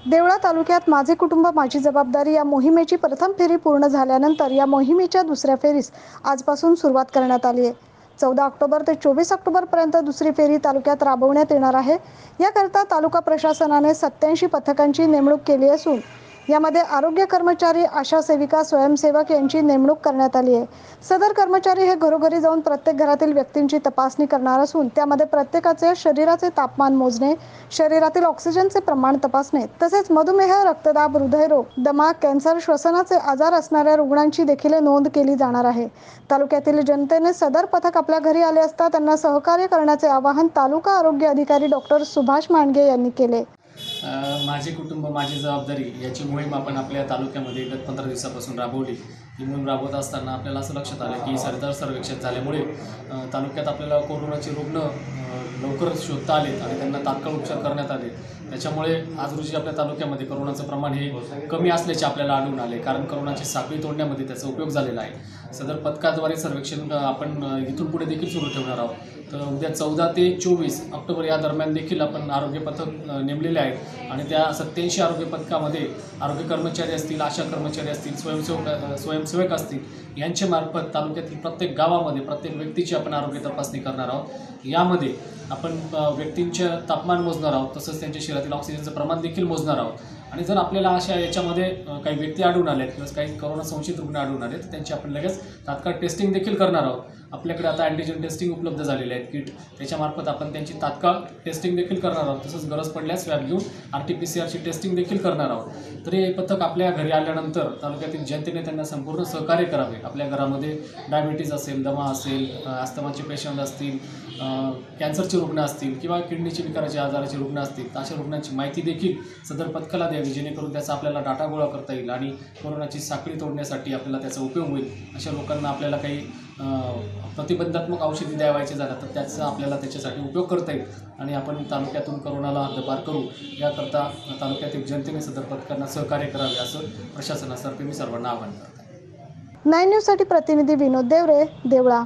देवळा तालुक्यात माझे कुटुंब माझी जबाबदारी या मोहिमेची प्रथम फेरी पूर्ण झाल्यानंतर या मोहिमेच्या दुसऱ्या फेरीस आजपासून सुरुवात करण्यात आली आहे। 14 ऑक्टोबर ते 24 ऑक्टोबरपर्यंत दुसरी फेरी तालुक्यात राबवण्यात येणार आहे। याकरता तालुका प्रशासनाने 87 पथकांची नेमणूक केली असून यामध्ये आरोग्य कर्मचारी, आशा सेविका, स्वयंसेवक यांची नेमणूक करण्यात आली आहे। सदर कर्मचारी हे घरोघरी जाऊन प्रत्येक घरातील व्यक्तींची तपासणी करणार असून त्यामध्ये प्रत्येकाचे शरीराचे तापमान मोजणे, शरीरातील ऑक्सिजनचे प्रमाण तपासणे तसेच मधुमेह, रक्तदाब, हृदयरोग, दमा, कॅन्सर, श्वसनाचे आजार असणाऱ्या रुग्णांची देखील नोंद केली जाणार आहे। तालुक्यातील जनतेने सदर पथक आपल्या घरी आले असता त्यांना सहकार्य करण्याचे आवाहन तालुका आरोग्य अधिकारी डॉक्टर सुभाष मांडगे यांनी केले। माझे कुटुंब माझी जबाबदारी याची मोहीम आपण आपल्या तालुक्यामध्ये गत 15 दिवसापासून राबवली। ही मोहीम राबवत असताना आपल्याला असं लक्षात आलं की सरदार सर्वेक्षण झाल्यामुळे तालुक्यात आपल्याला कोरोनाचे रुग्ण लवकर शोधता आले आणि त्यांना तात्काळ उपचार करण्यात आले। त्याच्यामुळे आज रोजी आपल्या तालुक्यामध्ये कोरोनाचं प्रमाण हे कमी असल्याचे आपल्याला आढळून आले, कारण कोरोनाची साखळी तोडण्यामध्ये त्याचा उपयोग झालेला आहे। सदर पथकाद्वारे सर्वेक्षण आपण इथून पुढे देखील सुरू ठेवणार आहोत। तर उद्या 14 ते 24 ऑक्टोबर या दरम्यान देखील आपण आरोग्य पथक नेमलेले आहेत आणि त्या 87 आरोग्य पथकामध्ये आरोग्य कर्मचारी असतील, आशा कर्मचारी असतील, स्वयंसेवक असतील यांच्या मार्फत तालुक्यातील प्रत्येक गावामध्ये प्रत्येक व्यक्तीची आपण आरोग्य तपासणी करणार आहोत। यामध्ये आपण व्यक्तींचे तापमान मोजणार आहोत, तसंच त्यांच्या शरीरातील ऑक्सिजनचं प्रमाण देखील मोजणार आहोत। आणि जर आपल्याला अशा याच्यामध्ये काही व्यक्ती आढळून आल्यात किंवा काही कोरोना संशयित रुग्ण आढळून आले तर त्यांची आपण लगेच तात्काळ टेस्टिंग देखील करणार आहोत। आपल्याकडे आता अँटीजन टेस्टिंग उपलब्ध झालेले आहेत किट, त्याच्यामार्फत आपण त्यांची तात्काळ टेस्टिंग देखील करणार आहोत। तसंच गरज पडल्यास स्वॅब घेऊन RT-PCR टेस्टिंग देखील करणार आहोत। तर हे पथक आपल्या घरी आल्यानंतर तालुक्यातील जनतेने त्यांना संपूर्ण सहकार्य करावे। आपल्या घरामध्ये डायबिटीज असेल, दमा असेल, अस्थमाचे पेशंट असतील, कॅन्सरचे रुग्ण असतील किंवा किडनीचे विकाराचे आजाराचे रुग्ण असतील, तर अशा रुग्णांची माहिती देखील सदर पथकाला द्यावी, जेणेकरून त्याचा आपल्याला डाटा गोळा करता येईल आणि कोरोनाची साखळी तोडण्यासाठी आपल्याला त्याचा उपयोग होईल। अशा लोकांना आपल्याला काही प्रतिबंधात्मक औषधी द्यावायचे झालं तर त्याचा आपल्याला त्याच्यासाठी उपयोग करता येईल आणि आपण तालुक्यातून कोरोनाला हद्दपार करू। याकरता तालुक्यातील जनतेने सदर पथकांना सहकार्य करावे असं प्रशासनातर्फे मी सर्वांना आवाहन करतो। 9 न्यूजसाठी प्रतिनिधी विनोद देवरे, देवळा।